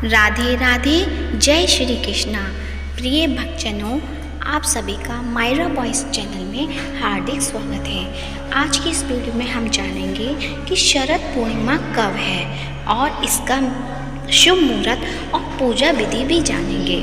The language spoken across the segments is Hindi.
राधे राधे, जय श्री कृष्णा। प्रिय भक्तजनों, आप सभी का मायरा वॉइस चैनल में हार्दिक स्वागत है। आज की इस वीडियो में हम जानेंगे कि शरद पूर्णिमा कब है और इसका शुभ मुहूर्त और पूजा विधि भी जानेंगे।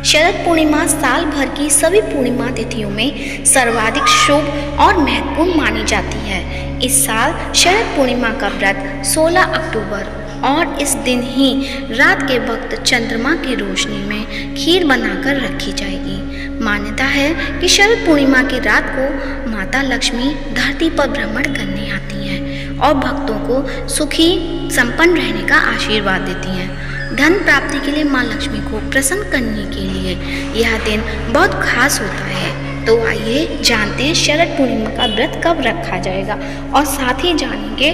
शरद पूर्णिमा साल भर की सभी पूर्णिमा तिथियों में सर्वाधिक शुभ और महत्वपूर्ण मानी जाती है। इस साल शरद पूर्णिमा का व्रत 16 अक्टूबर और इस दिन ही रात के वक्त चंद्रमा की रोशनी में खीर बनाकर रखी जाएगी। मान्यता है कि शरद पूर्णिमा की रात को माता लक्ष्मी धरती पर भ्रमण करने आती हैं और भक्तों को सुखी संपन्न रहने का आशीर्वाद देती हैं। धन प्राप्ति के लिए माँ लक्ष्मी को प्रसन्न करने के लिए यह दिन बहुत खास होता है। तो आइए जानते हैं शरद पूर्णिमा का व्रत कब रखा जाएगा और साथ ही जानेंगे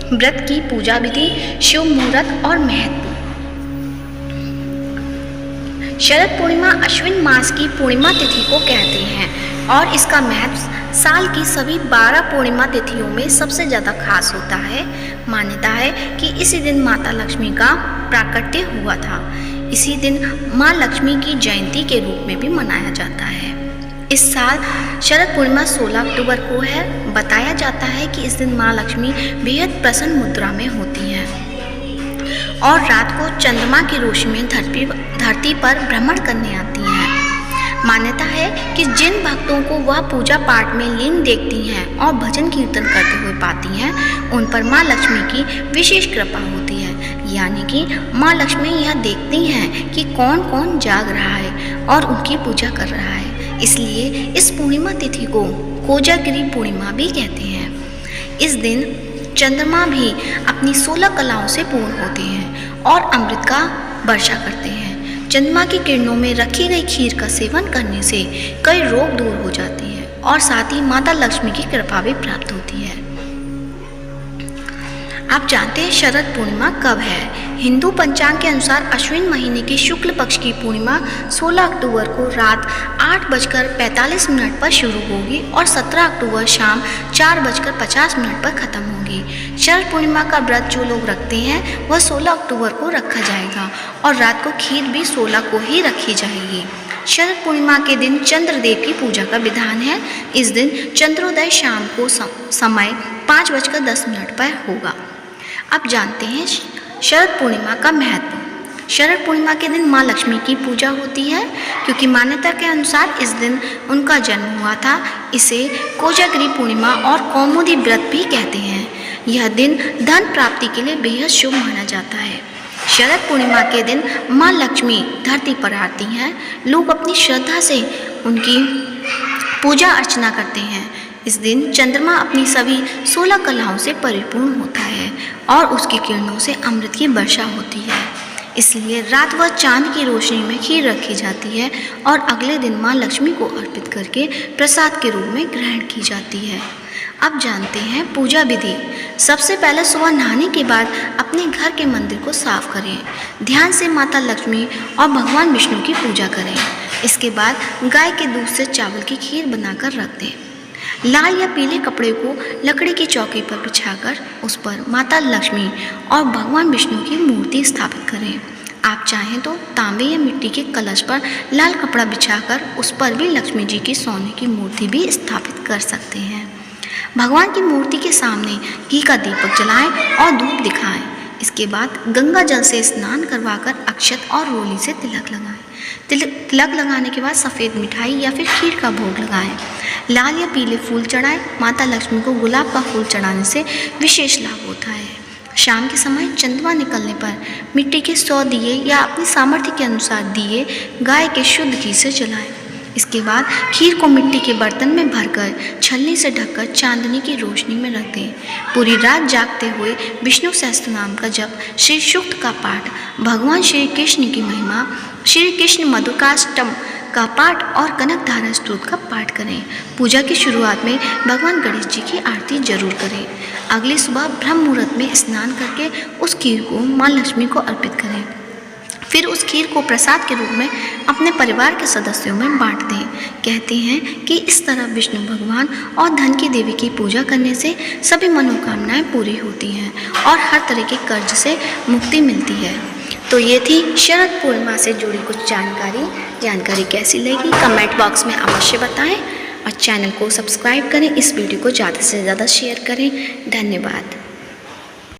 व्रत की पूजा विधि, शुभ मुहूर्त और महत्व। शरद पूर्णिमा अश्विन मास की पूर्णिमा तिथि को कहते हैं और इसका महत्व साल की सभी 12 पूर्णिमा तिथियों में सबसे ज़्यादा खास होता है। मान्यता है कि इसी दिन माता लक्ष्मी का प्राकट्य हुआ था। इसी दिन माँ लक्ष्मी की जयंती के रूप में भी मनाया जाता है। इस साल शरद पूर्णिमा 16 अक्टूबर को है। बताया जाता है कि इस दिन माँ लक्ष्मी बेहद प्रसन्न मुद्रा में होती हैं और रात को चंद्रमा की रोशनी में धरती पर भ्रमण करने आती हैं। मान्यता है कि जिन भक्तों को वह पूजा पाठ में लीन देखती हैं और भजन कीर्तन करते हुए पाती हैं, उन पर माँ लक्ष्मी की विशेष कृपा होती है। यानी कि माँ लक्ष्मी यह देखती हैं कि कौन कौन जाग रहा है और उनकी पूजा कर रहा है। इसलिए इस पूर्णिमा तिथि को कोजागिरी पूर्णिमा भी कहते हैं। इस दिन चंद्रमा भी अपनी 16 कलाओं से पूर्ण होते हैं और अमृत का वर्षा करते हैं। चंद्रमा की किरणों में रखी गई खीर का सेवन करने से कई रोग दूर हो जाते हैं और साथ ही माता लक्ष्मी की कृपा भी प्राप्त होती है। आप जानते हैं शरद पूर्णिमा कब है? हिंदू पंचांग के अनुसार अश्विन महीने की शुक्ल पक्ष की पूर्णिमा 16 अक्टूबर को रात 8:45 पर शुरू होगी और 17 अक्टूबर शाम 4:50 पर खत्म होगी। शरद पूर्णिमा का व्रत जो लोग रखते हैं वह 16 अक्टूबर को रखा जाएगा और रात को खीर भी 16 को ही रखी जाएगी। शरद पूर्णिमा के दिन चंद्रदेव की पूजा का विधान है। इस दिन चंद्रोदय शाम को समय 5:10 पर होगा। अब जानते हैं शरद पूर्णिमा का महत्व। शरद पूर्णिमा के दिन माँ लक्ष्मी की पूजा होती है क्योंकि मान्यता के अनुसार इस दिन उनका जन्म हुआ था। इसे कोजागिरी पूर्णिमा और कौमुदी व्रत भी कहते हैं। यह दिन धन प्राप्ति के लिए बेहद शुभ माना जाता है। शरद पूर्णिमा के दिन माँ लक्ष्मी धरती पर आती हैं। लोग अपनी श्रद्धा से उनकी पूजा अर्चना करते हैं। इस दिन चंद्रमा अपनी सभी 16 कलाओं से परिपूर्ण होता है और उसकी किरणों से अमृत की वर्षा होती है। इसलिए रात व चांद की रोशनी में खीर रखी जाती है और अगले दिन माँ लक्ष्मी को अर्पित करके प्रसाद के रूप में ग्रहण की जाती है। अब जानते हैं पूजा विधि। सबसे पहले सुबह नहाने के बाद अपने घर के मंदिर को साफ करें। ध्यान से माता लक्ष्मी और भगवान विष्णु की पूजा करें। इसके बाद गाय के दूध से चावल की खीर बनाकर रख दें। लाल या पीले कपड़े को लकड़ी की चौकी पर बिछाकर उस पर माता लक्ष्मी और भगवान विष्णु की मूर्ति स्थापित करें। आप चाहें तो तांबे या मिट्टी के कलश पर लाल कपड़ा बिछाकर उस पर भी लक्ष्मी जी की सोने की मूर्ति भी स्थापित कर सकते हैं। भगवान की मूर्ति के सामने घी का दीपक जलाएं और धूप दिखाएं। इसके बाद गंगा जल से स्नान करवाकर अक्षत और रोली से तिलक लगाएं। तिलक लगाने के बाद सफ़ेद मिठाई या फिर खीर का भोग लगाएं। लाल या पीले फूल चढ़ाएं। माता लक्ष्मी को गुलाब का फूल चढ़ाने से विशेष लाभ होता है। शाम के समय चंद्रमा निकलने पर मिट्टी के 100 दिए या अपनी सामर्थ्य के अनुसार दिए गाय के शुद्ध घी से जलाएं। इसके बाद खीर को मिट्टी के बर्तन में भरकर छलनी से ढककर चांदनी की रोशनी में रख दें। पूरी रात जागते हुए विष्णु सहस्त्र नाम का जप, श्री सूक्त का पाठ, भगवान श्री कृष्ण की महिमा, श्री कृष्ण मधुकाष्टम का पाठ और कनक धारा स्तोत्र का पाठ करें। पूजा की शुरुआत में भगवान गणेश जी की आरती जरूर करें। अगली सुबह ब्रह्म मुहूर्त में स्नान करके उस खीर को माँ लक्ष्मी को अर्पित करें। फिर उस खीर को प्रसाद के रूप में अपने परिवार के सदस्यों में बांट दें। कहते हैं कि इस तरह विष्णु भगवान और धन की देवी की पूजा करने से सभी मनोकामनाएं पूरी होती हैं और हर तरह के कर्ज से मुक्ति मिलती है। तो ये थी शरद पूर्णिमा से जुड़ी कुछ जानकारी कैसी लगी कमेंट बॉक्स में अवश्य बताएं और चैनल को सब्सक्राइब करें। इस वीडियो को ज़्यादा से ज़्यादा शेयर करें। धन्यवाद।